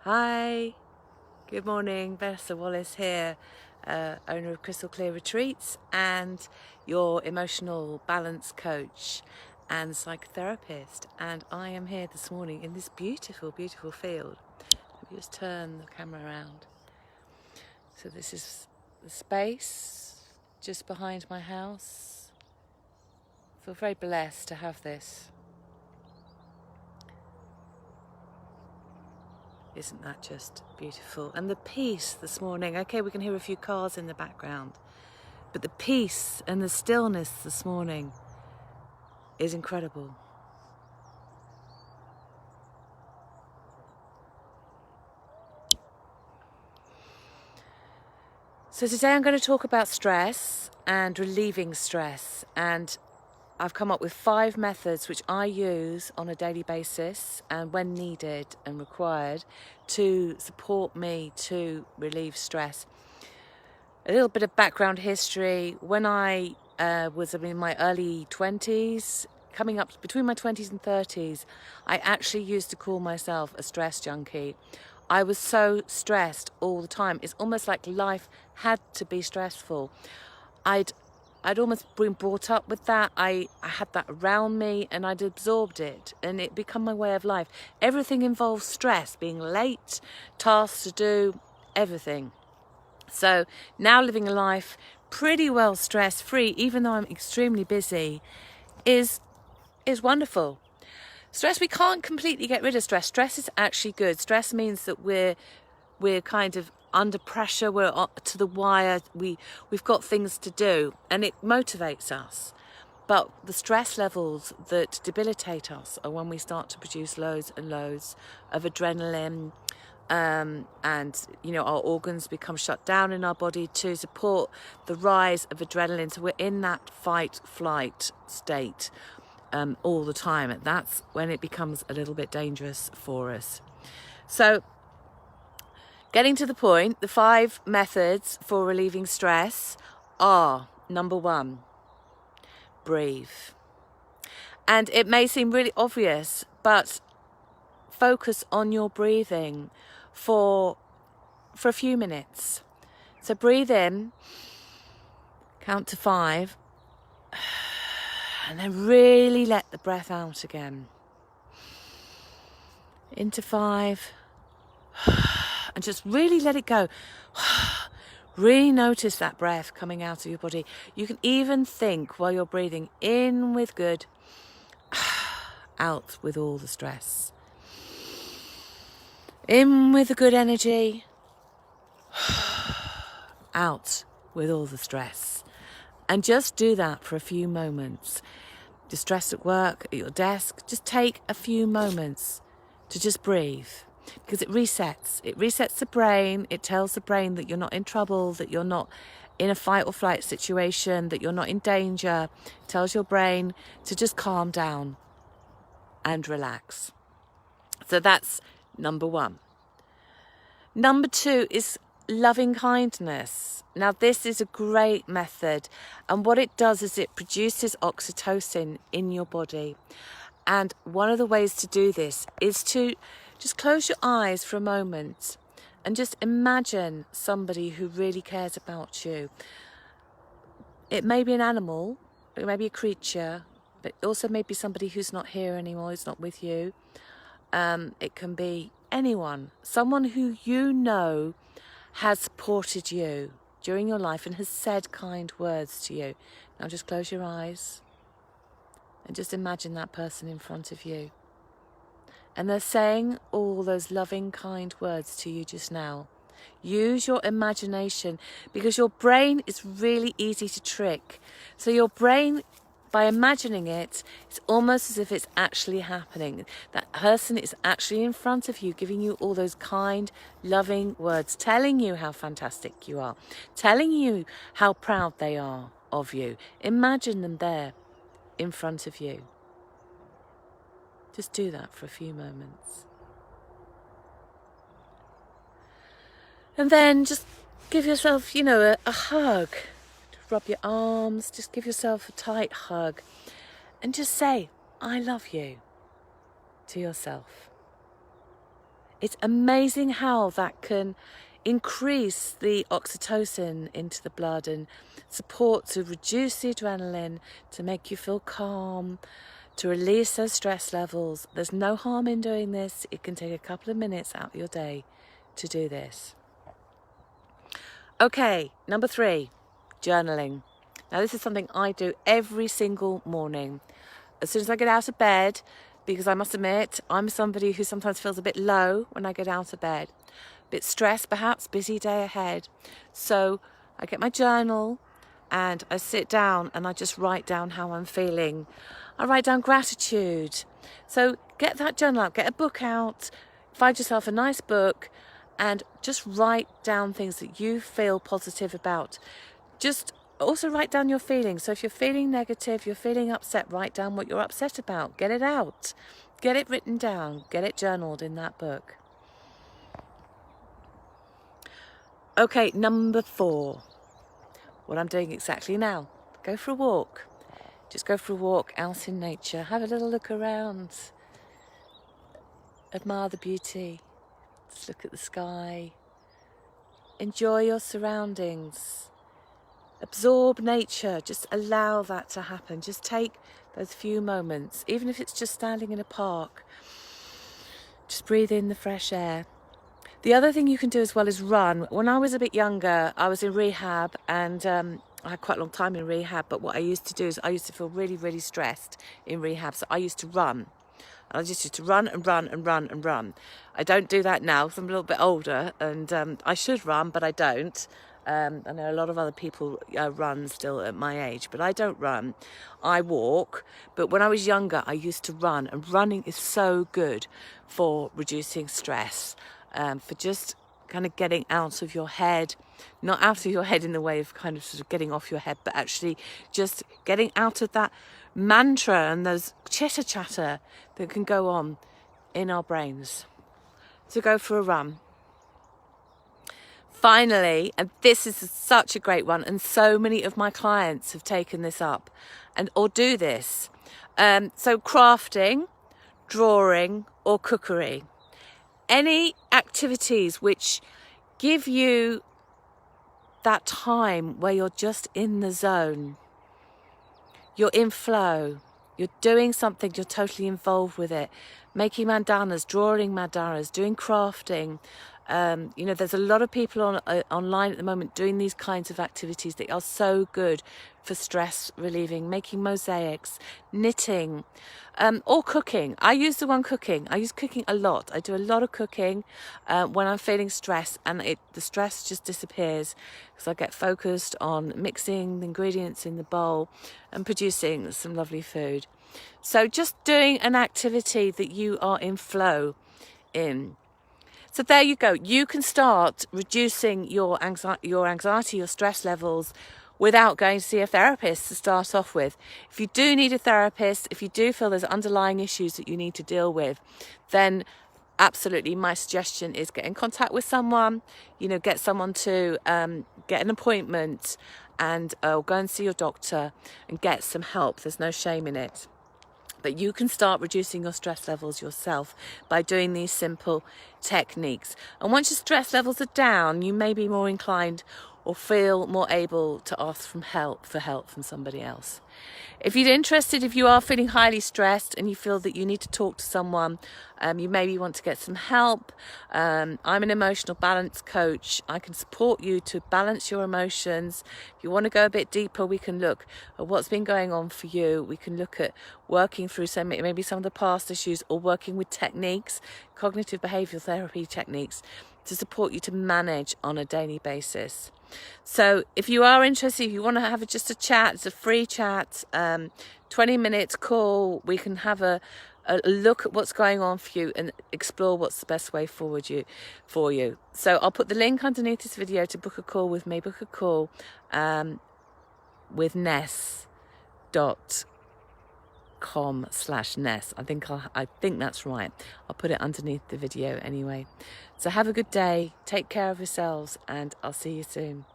Hi, good morning. Vanessa Wallace here, owner of Crystal Clear Retreats and your emotional balance coach and psychotherapist. And I am here this morning in this beautiful, beautiful field. Let me just turn the camera around. So this is the space just behind my house. I feel very blessed to have this. Isn't that just beautiful? And the peace this morning. Okay, we can hear a few cars in the background, but the peace and the stillness this morning is incredible. So today I'm going to talk about stress and relieving stress, and I've come up with 5 methods which I use on a daily basis and when needed and required to support me to relieve stress. A little bit of background history. When I was in my early 20s, coming up between my 20s and 30s, I actually used to call myself a stress junkie. I was so stressed all the time. It's almost like life had to be stressful. I'd almost been brought up with that. I had that around me and I'd absorbed it and it become my way of life. Everything involves stress, being late, tasks to do, everything. So now living a life pretty well stress-free, even though I'm extremely busy, is wonderful. Stress, we can't completely get rid of stress. Stress is actually good. Stress means that we're kind of under pressure, we're to the wire, we've got things to do, and it motivates us. But the stress levels that debilitate us are when we start to produce loads and loads of adrenaline, and our organs become shut down in our body to support the rise of adrenaline. So we're in that fight-flight state all the time, and that's when it becomes a little bit dangerous for us. So getting to the point, the 5 methods for relieving stress are: number 1, breathe. And it may seem really obvious, but focus on your breathing for a few minutes. So breathe in, count to 5, and then really let the breath out again. Into 5, and just really let it go. Really notice that breath coming out of your body. You can even think while you're breathing, in with good, out with all the stress. In with the good energy, out with all the stress. And just do that for a few moments. You're stressed at work, at your desk, just take a few moments to just breathe, because it resets the brain. It tells the brain that you're not in trouble, that you're not in a fight or flight situation, that you're not in danger. It tells your brain to just calm down and relax. So that's number 1. Number 2 is loving kindness. Now, this is a great method, and what it does is it produces oxytocin in your body. And one of the ways to do this is to just close your eyes for a moment and just imagine somebody who really cares about you. It may be an animal, it may be a creature, but it also may be somebody who's not here anymore, who's not with you. It can be anyone, someone who you know has supported you during your life and has said kind words to you. Now just close your eyes and just imagine that person in front of you. And they're saying all those loving, kind words to you just now. Use your imagination, because your brain is really easy to trick. So your brain, by imagining it, it's almost as if it's actually happening. That person is actually in front of you, giving you all those kind, loving words, telling you how fantastic you are, telling you how proud they are of you. Imagine them there in front of you. Just do that for a few moments. And then just give yourself, a hug. Rub your arms, just give yourself a tight hug. And just say, I love you, to yourself. It's amazing how that can increase the oxytocin into the blood and support to reduce the adrenaline, to make you feel calm, to release those stress levels. There's no harm in doing this. It can take a couple of minutes out of your day to do this. Okay, number 3, journaling. Now this is something I do every single morning. As soon as I get out of bed, because I must admit, I'm somebody who sometimes feels a bit low when I get out of bed. A bit stressed perhaps, busy day ahead. So I get my journal and I sit down and I just write down how I'm feeling. I write down gratitude. So get that journal out, get a book out, find yourself a nice book and just write down things that you feel positive about. Just also write down your feelings. So if you're feeling negative, you're feeling upset, write down what you're upset about. Get it out. Get it written down. Get it journaled in that book. Okay, number 4. What I'm doing exactly now. Go for a walk. Just go for a walk out in nature. Have a little look around. Admire the beauty. Just look at the sky. Enjoy your surroundings. Absorb nature, just allow that to happen. Just take those few moments, even if it's just standing in a park. Just breathe in the fresh air. The other thing you can do as well is run. When I was a bit younger, I was in rehab and I had quite a long time in rehab, but what I used to do is I used to feel really, really stressed in rehab, so I used to run. I just used to run and run and run and run. I don't do that now because I'm a little bit older and I should run, but I don't. I know a lot of other people run still at my age, but I don't run. I walk. But when I was younger, I used to run, and running is so good for reducing stress, for just kind of getting out of your head, not out of your head in the way of kind of sort of getting off your head, but actually just getting out of that mantra and those chitter chatter that can go on in our brains. So go for a run. Finally, and this is such a great one, and so many of my clients have taken this up or do this. So crafting, drawing, or cookery. Any activities which give you that time where you're just in the zone. You're in flow. You're doing something, you're totally involved with it. Making mandalas, drawing mandalas, doing crafting. There's a lot of people online at the moment doing these kinds of activities that are so good for stress relieving, making mosaics, knitting, or cooking. I use the one cooking. I use cooking a lot. I do a lot of cooking when I'm feeling stressed, and the stress just disappears because I get focused on mixing the ingredients in the bowl and producing some lovely food. So just doing an activity that you are in flow in. So there you go. You can start reducing your anxiety, your stress levels without going to see a therapist to start off with. If you do need a therapist, if you do feel there's underlying issues that you need to deal with, then absolutely my suggestion is get in contact with someone, get someone to get an appointment and go and see your doctor and get some help. There's no shame in it. But you can start reducing your stress levels yourself by doing these simple techniques. And once your stress levels are down, you may be more inclined or feel more able to ask for help from somebody else. If you're interested, if you are feeling highly stressed and you feel that you need to talk to someone, you maybe want to get some help. I'm an emotional balance coach. I can support you to balance your emotions. If you want to go a bit deeper, we can look at what's been going on for you. We can look at working through maybe some of the past issues, or working with techniques, cognitive behavioural therapy techniques, to support you to manage on a daily basis. So if you are interested, if you want to have just a chat, it's a free chat, 20 minutes call. We can have a look at what's going on for you and explore what's the best way forward for you. So I'll put the link underneath this video to book a call with me. Book a call with ness.com/Ness. I think that's right. I'll put it underneath the video anyway. So have a good day, take care of yourselves, and I'll see you soon.